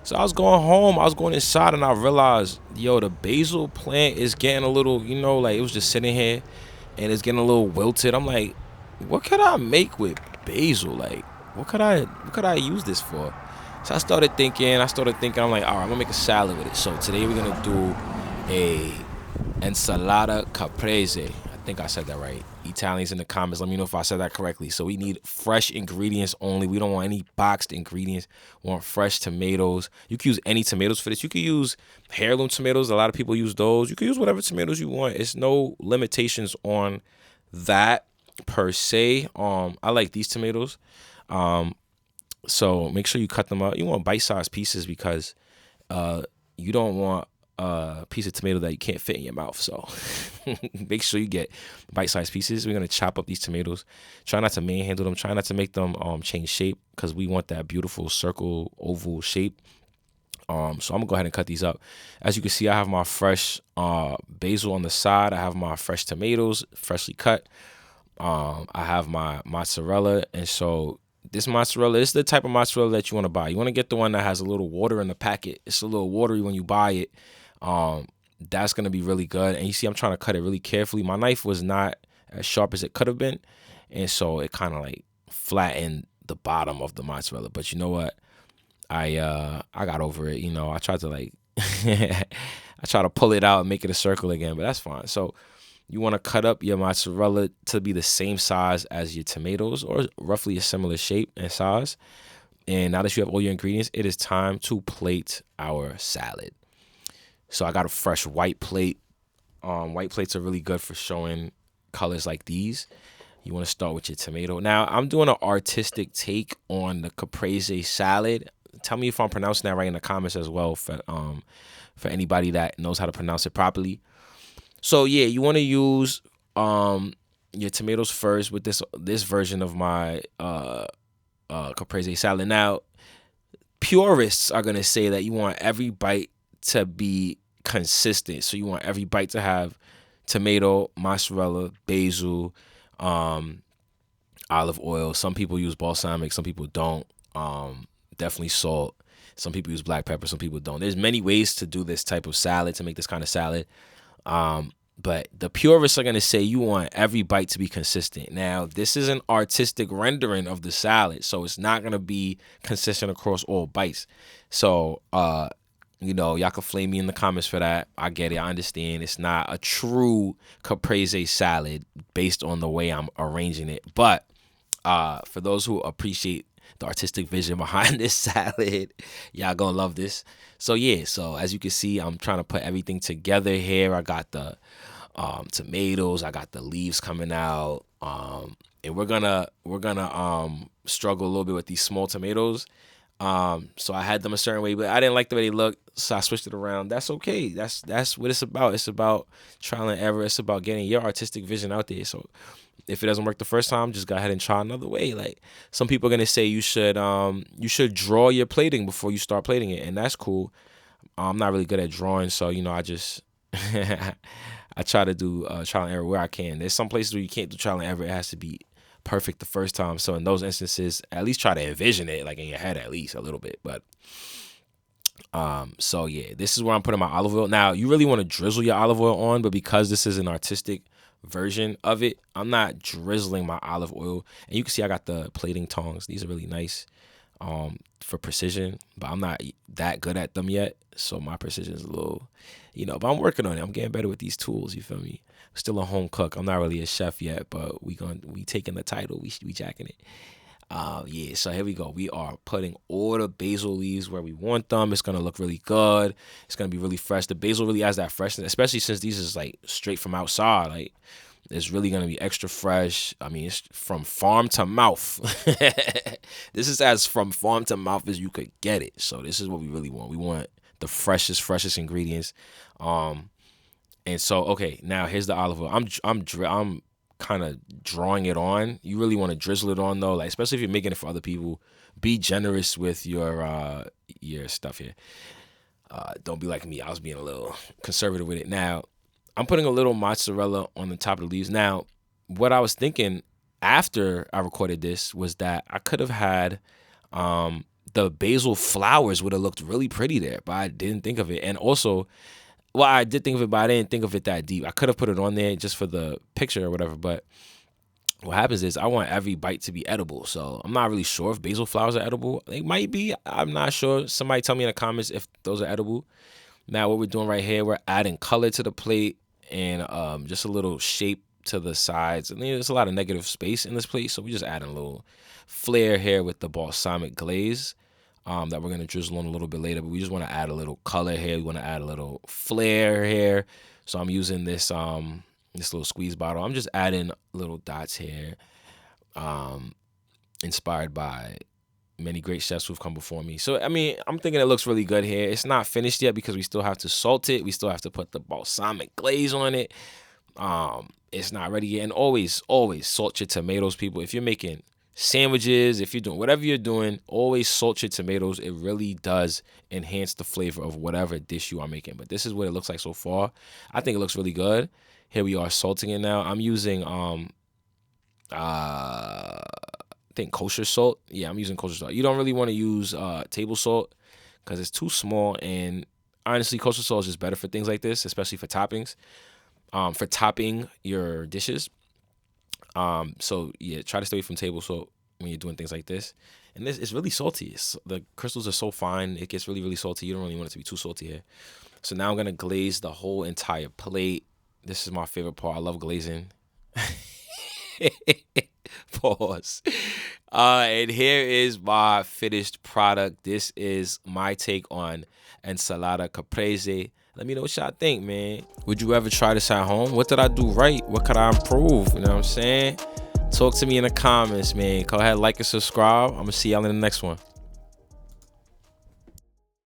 So I was going home, I was going inside, and I realized, yo, the basil plant is getting a little, like it was just sitting here, and it's getting a little wilted. I'm like, what could I make with basil? Like, what could I use this for? So I started thinking. I'm like, all right, I'm gonna make a salad with it. So today we're gonna do a ensalada caprese. I think I said that right. Italians in the comments, let me know if I said that correctly. So we need fresh ingredients only. We don't want any boxed ingredients. We want fresh tomatoes. You can use any tomatoes for this. You can use heirloom tomatoes. A lot of people use those. You can use whatever tomatoes you want. It's no limitations on that per se. I like these tomatoes. So make sure you cut them up. You want bite-sized pieces because you don't want a piece of tomato that you can't fit in your mouth. So make sure you get bite-sized pieces. We're gonna chop up these tomatoes. Try not to manhandle them. Try not to make them change shape because we want that beautiful circle oval shape. So I'm gonna go ahead and cut these up. As you can see, I have my fresh basil on the side. I have my fresh tomatoes, freshly cut. I have my mozzarella, and so this mozzarella is the type of mozzarella that you want to buy. You want to get the one that has a little water in the packet. It's a little watery when you buy it. That's going to be really good. And you see, I'm trying to cut it really carefully. My knife was not as sharp as it could have been. And so it kind of like flattened the bottom of the mozzarella. But you know what? I got over it. I tried to like, I tried to pull it out and make it a circle again, but that's fine. So you want to cut up your mozzarella to be the same size as your tomatoes or roughly a similar shape and size. And now that you have all your ingredients, it is time to plate our salad. So I got a fresh white plate. White plates are really good for showing colors like these. You want to start with your tomato. Now, I'm doing an artistic take on the Caprese salad. Tell me if I'm pronouncing that right in the comments as well for anybody that knows how to pronounce it properly. So yeah, you want to use your tomatoes first with this version of my caprese salad. Now, purists are gonna say that you want every bite to be consistent. So you want every bite to have tomato, mozzarella, basil, olive oil. Some people use balsamic, some people don't. Definitely salt. Some people use black pepper, some people don't. There's many ways to do this type of salad, to make this kind of salad. But the purists are going to say you want every bite to be consistent. Now, this is an artistic rendering of the salad, so it's not going to be consistent across all bites. So, y'all can flame me in the comments for that. I get it. I understand. It's not a true caprese salad based on the way I'm arranging it. But for those who appreciate the artistic vision behind this salad, y'all gonna love this. So yeah, so as you can see, I'm trying to put everything together here. I got the tomatoes, I got the leaves coming out, and we're gonna struggle a little bit with these small tomatoes. So I had them a certain way, but I didn't like the way they looked, so I switched it around. That's okay. That's what it's about. It's about trial and error. It's about getting your artistic vision out there. So if it doesn't work the first time, just go ahead and try another way. Like, some people are gonna say you should draw your plating before you start plating it, and that's cool. I'm not really good at drawing, so I just I try to do trial and error where I can. There's some places where you can't do trial and error. It has to be perfect the first time. So in those instances, at least try to envision it like in your head at least a little bit. But so yeah, this is where I'm putting my olive oil. Now, you really want to drizzle your olive oil on, but because this is an artistic version of it, I'm not drizzling my olive oil. And you can see I got the plating tongs. These are really nice for precision, but I'm not that good at them yet. So my precision is a little, but I'm working on it. I'm getting better with these tools. You feel me? Still a home cook. I'm not really a chef yet, but we taking the title. We jacking it. Yeah, so here we go. We are putting all the basil leaves where we want them. It's gonna look really good. It's gonna be really fresh. The basil really has that freshness, especially since these is like straight from outside. Like, it's really gonna be extra fresh. I mean, it's from farm to mouth. This is as from farm to mouth as you could get it. So this is what we really want. We want the freshest ingredients. And so, okay, now here's the olive oil. I'm kind of drawing it on. You really want to drizzle it on though, like especially if you're making it for other people. Be generous with your stuff here. Don't be like me. I was being a little conservative with it. Now, I'm putting a little mozzarella on the top of the leaves. Now, what I was thinking after I recorded this was that I could have had the the basil flowers would have looked really pretty there, but I didn't think of it. And also, well, I did think of it, but I didn't think of it that deep. I could have put it on there just for the picture or whatever, but what happens is I want every bite to be edible. So I'm not really sure if basil flowers are edible. They might be. I'm not sure. Somebody tell me in the comments if those are edible. Now what we're doing right here, we're adding color to the plate and just a little shape to the sides. And there's a lot of negative space in this plate, so we just adding a little flair here with the balsamic glaze that we're going to drizzle on a little bit later. But we just want to add a little color here. We want to add a little flair here. So I'm using this this little squeeze bottle. I'm just adding little dots here, inspired by many great chefs who've come before me. So, I mean, I'm thinking it looks really good here. It's not finished yet because we still have to salt it. We still have to put the balsamic glaze on it. It's not ready yet. And always salt your tomatoes, people. If you're making sandwiches, if you're doing whatever you're doing, always salt your tomatoes. It really does enhance the flavor of whatever dish you are making. But this is what it looks like so far. I think it looks really good. Here we are salting it now. I'm using I think kosher salt. Yeah, I'm using kosher salt. You don't really want to use table salt because it's too small, and honestly, kosher salt is just better for things like this, especially for toppings, for topping your dishes. So yeah, try to stay away from table salt when you're doing things like this. And this is really salty. The crystals are so fine, it gets really, really salty. You don't really want it to be too salty here. So now I'm gonna glaze the whole entire plate. This is my favorite part. I love glazing. Pause. And here is my finished product. This is my take on ensalada caprese. Let me know what y'all think, man. Would you ever try this at home? What did I do right? What could I improve? You know what I'm saying? Talk to me in the comments, man. Go ahead, like and subscribe. I'm gonna see y'all in the next one.